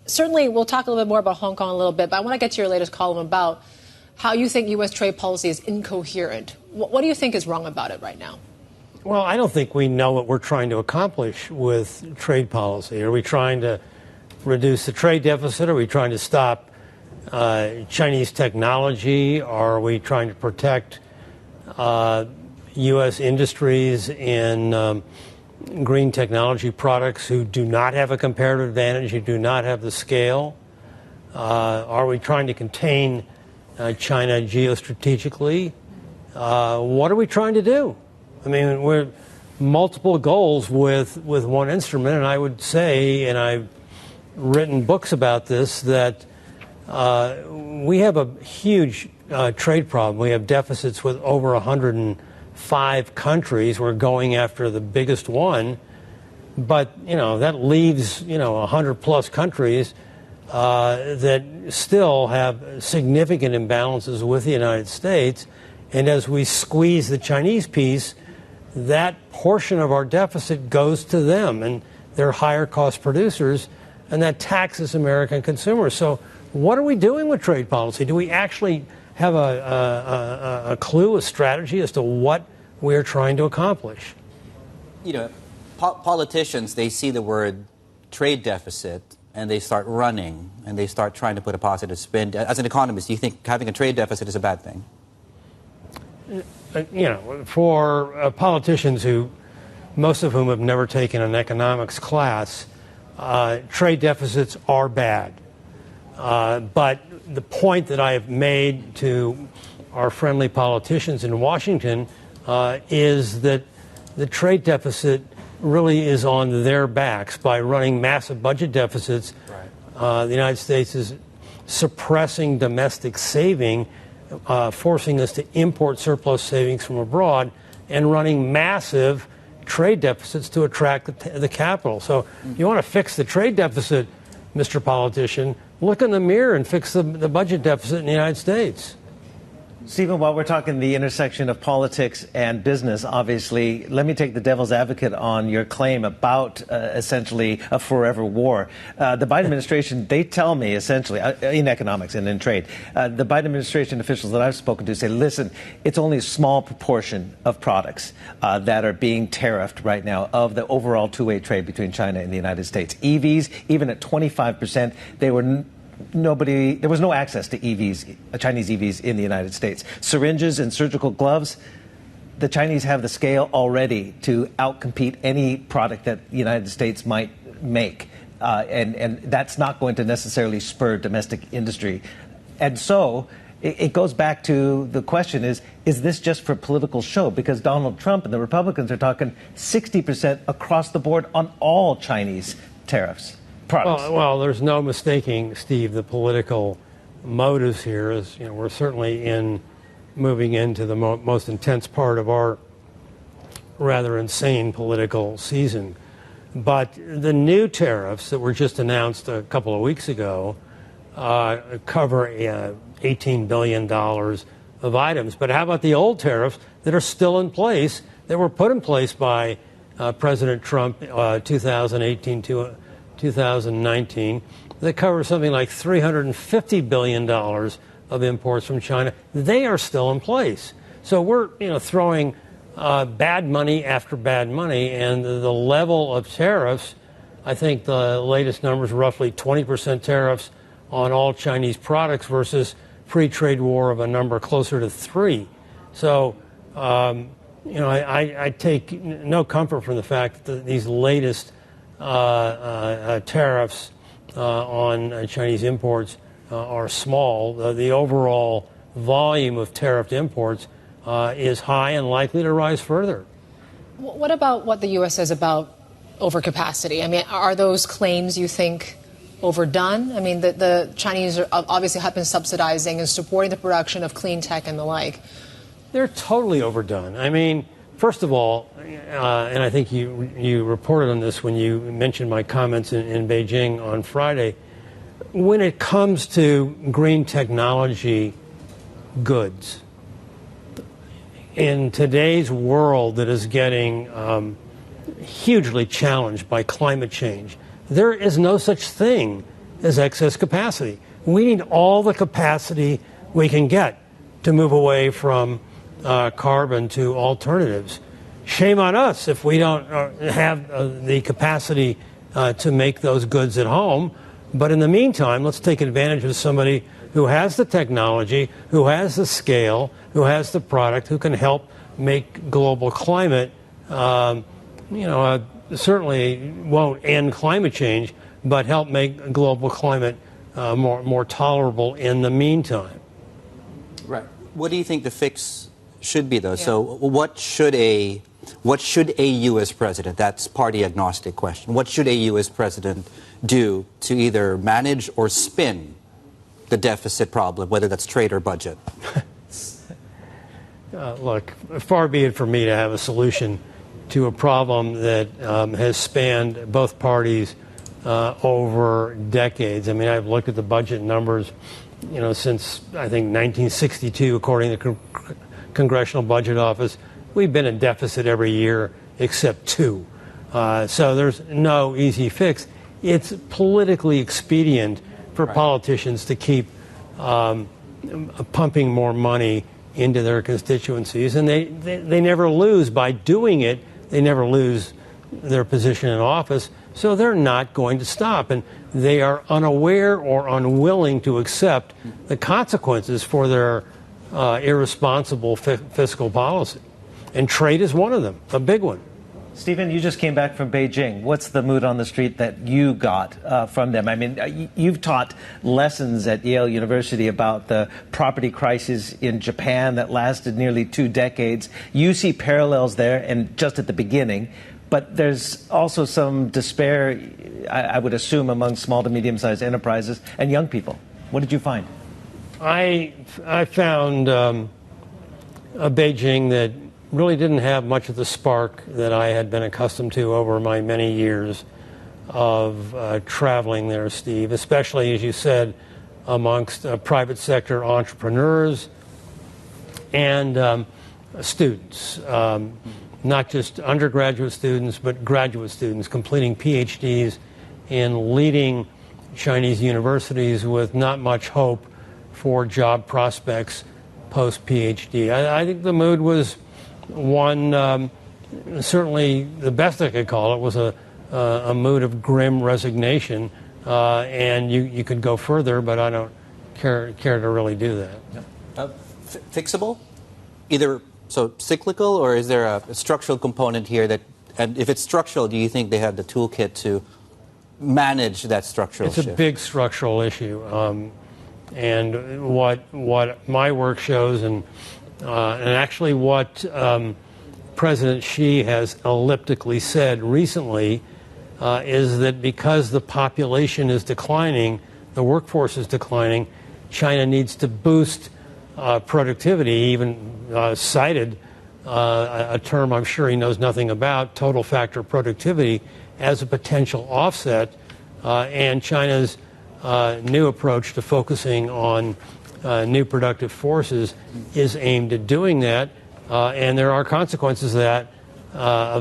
certainly we'll talk a little bit more about Hong Kong a little bit, but I want to get to your latest column about how you think U.S. trade policy is incoherent. What do you think is wrong about it right now? Well, I don't think we know what we're trying to accomplish with trade policy. Are we trying to reduce the trade deficit? Are we trying to stop Chinese technology? Are we trying to protect U.S. industries in green technology products who do not have a comparative advantage, who do not have the scale? Are we trying to contain China geostrategically? What are we trying to do? I mean, we're multiple goals with one instrument, and I would say, and I've written books about this, that we have a huge trade problem. We have deficits with over 105 countries. We're going after the biggest one, but that leaves 100 plus countries that still have significant imbalances with the United States. And as we squeeze the Chinese piece, that portion of our deficit goes to them, and they're higher cost producers, and that taxes American consumers. So what are we doing with trade policy? Do we actually have a clue, a strategy as to what we're trying to accomplish? Politicians, they see the word trade deficit and they start running and they start trying to put a positive spin. As an economist, do you think having a trade deficit is a bad thing? For politicians most of whom have never taken an economics class, trade deficits are bad. But the point that I have made to our friendly politicians in Washington is that the trade deficit really is on their backs. By running massive budget deficits. Right. The United States is suppressing domestic saving, forcing us to import surplus savings from abroad, and running massive trade deficits to attract the capital. So you want to fix the trade deficit, Mr. Politician, look in the mirror and fix the budget deficit in the United States. Stephen, while we're talking the intersection of politics and business, obviously, let me take the devil's advocate on your claim about essentially a forever war. The Biden administration, they tell me essentially, in economics and in trade, the Biden administration officials that I've spoken to say, listen, it's only a small proportion of products that are being tariffed right now of the overall two-way trade between China and the United States. EVs, even at 25%, there was no access to EVs, Chinese EVs in the United States. Syringes and surgical gloves, the Chinese have the scale already to outcompete any product that the United States might make. And that's not going to necessarily spur domestic industry. And so it goes back to the question is this just for political show? Because Donald Trump and the Republicans are talking 60% across the board on all Chinese tariffs. Well, there's no mistaking, Steve, the political motives here. Is we're certainly moving into the most intense part of our rather insane political season. But the new tariffs that were just announced a couple of weeks ago cover $18 billion of items. But how about the old tariffs that are still in place, that were put in place by President Trump 2018 to 2019, that cover something like $350 billion of imports from China. They are still in place. So we're throwing bad money after bad money, and the level of tariffs, I think the latest numbers, roughly 20% tariffs on all Chinese products versus pre-trade war of a number closer to 3%. So I take no comfort from the fact that these latest tariffs on Chinese imports are small. The overall volume of tariffed imports is high and likely to rise further. What about what the U.S. says about overcapacity? I mean, are those claims, you think, overdone? I mean, the Chinese obviously have been subsidizing and supporting the production of clean tech and the like. They're totally overdone. I mean, first of all, and I think you reported on this when you mentioned my comments in Beijing on Friday, when it comes to green technology goods, in today's world that is getting hugely challenged by climate change, there is no such thing as excess capacity. We need all the capacity we can get to move away from carbon to alternatives. Shame on us if we don't have the capacity to make those goods at home. But in the meantime, let's take advantage of somebody who has the technology, who has the scale, who has the product, who can help make global climate, certainly won't end climate change, but help make global climate more tolerable in the meantime. Right. What do you think the fix should be, though? Yeah. So what should a U.S. president, that's party agnostic question, what should a U.S. president do to either manage or spin the deficit problem, whether that's trade or budget? Look, far be it for me to have a solution to a problem that has spanned both parties over decades. I mean, I've looked at the budget numbers, since I think 1962, according to the Congressional Budget Office. We've been in deficit every year except two. So there's no easy fix. It's politically expedient for politicians to keep pumping more money into their constituencies, and they never lose by doing it. They never lose their position in office, so they're not going to stop, and they are unaware or unwilling to accept the consequences for their irresponsible fiscal policy. And trade is one of them, a big one. Stephen, you just came back from Beijing. What's the mood on the street that you got from them? I mean, you've taught lessons at Yale University about the property crisis in Japan that lasted nearly 2 decades. You see parallels there, and just at the beginning. But there's also some despair, I would assume, among small to medium-sized enterprises and young people. What did you find? I found a Beijing that really didn't have much of the spark that I had been accustomed to over my many years of traveling there, Steve, especially, as you said, amongst private sector entrepreneurs and students, not just undergraduate students, but graduate students completing PhDs in leading Chinese universities with not much hope for job prospects post-PhD. I think the mood was one, certainly the best I could call it was a mood of grim resignation, and you could go further, but I don't care to really do that. Fixable? Either so cyclical, or is there a structural component here that, and if it's structural, do you think they have the toolkit to manage that structural shift? It's a big structural issue, and what my work shows, and actually what President Xi has elliptically said recently, is that because the population is declining, the workforce is declining, China needs to boost productivity, even cited a term I'm sure he knows nothing about, total factor productivity, as a potential offset. And China's new approach to focusing on new productive forces is aimed at doing that. And there are consequences of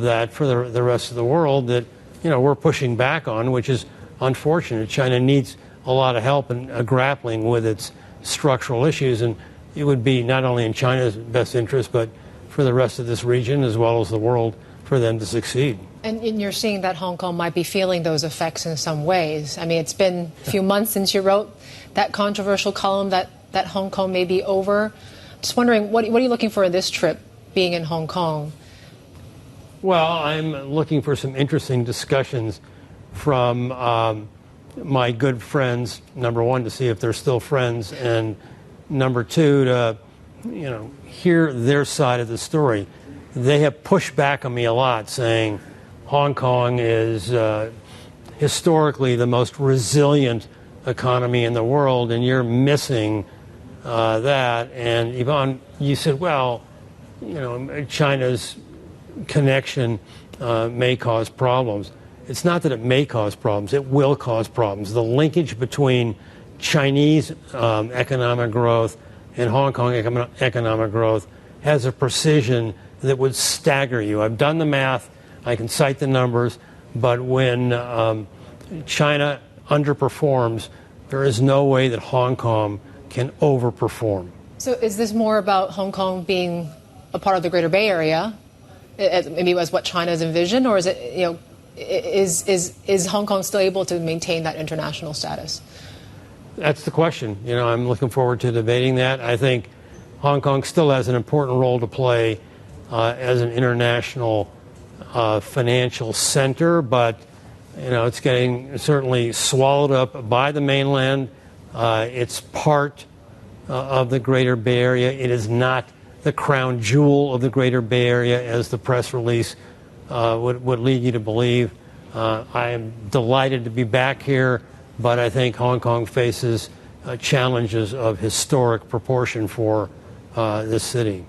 that for the rest of the world that we're pushing back on, which is unfortunate. China needs a lot of help in grappling with its structural issues, and it would be not only in China's best interest, but for the rest of this region as well as the world for them to succeed. And you're seeing that Hong Kong might be feeling those effects in some ways. I mean, it's been a few months since you wrote that controversial column that Hong Kong may be over. Just wondering, what are you looking for in this trip, being in Hong Kong? Well, I'm looking for some interesting discussions from my good friends, number one, to see if they're still friends, and number two, to hear their side of the story. They have pushed back on me a lot, saying Hong Kong is historically the most resilient economy in the world, and you're missing that. And Yvonne, you said, well, China's connection may cause problems. It's not that it may cause problems, it will cause problems. The linkage between Chinese economic growth and Hong Kong economic growth has a precision that would stagger you. I've done the math, I can cite the numbers, but when China underperforms, there is no way that Hong Kong can overperform. So is this more about Hong Kong being a part of the Greater Bay Area, maybe as what China's envisioned, or is it, is Hong Kong still able to maintain that international status? That's the question. I'm looking forward to debating that. I think Hong Kong still has an important role to play as an international financial center, but it's getting certainly swallowed up by the mainland. It's part of the Greater Bay Area. It is not the crown jewel of the Greater Bay Area, as the press release would lead you to believe. I am delighted to be back here, but I think Hong Kong faces challenges of historic proportion for this city.